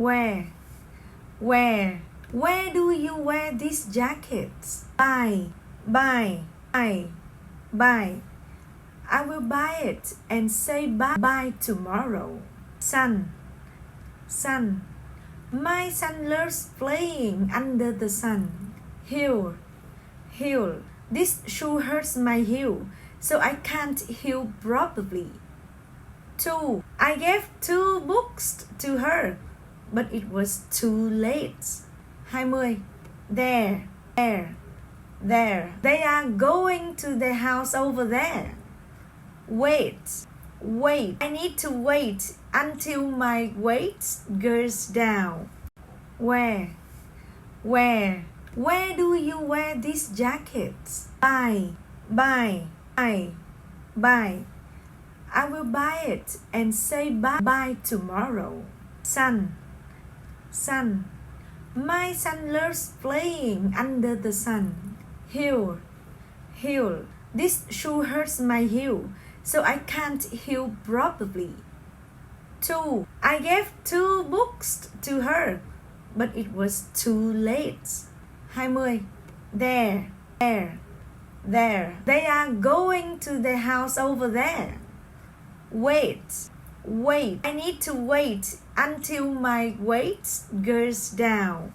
Where? Where do you wear these jackets? Buy. I will buy it and say bye tomorrow. Sun. My son loves playing under the sun. Heel. This shoe hurts my heel, so I can't heel properly. 2. I gave 2 books to her, but it was too late. 20. There. They are going to the house over there. Wait. I need to wait until my weight goes down. Where do you wear these jackets? Buy. I will buy it and say bye tomorrow. Sun. My son loves playing under the sun. Heel. This shoe hurts my heel, so I can't heel properly. 2. I gave 2 books to her, but it was too late. 20. There. They are going to the house over there. Wait. I need to wait until my weight goes down.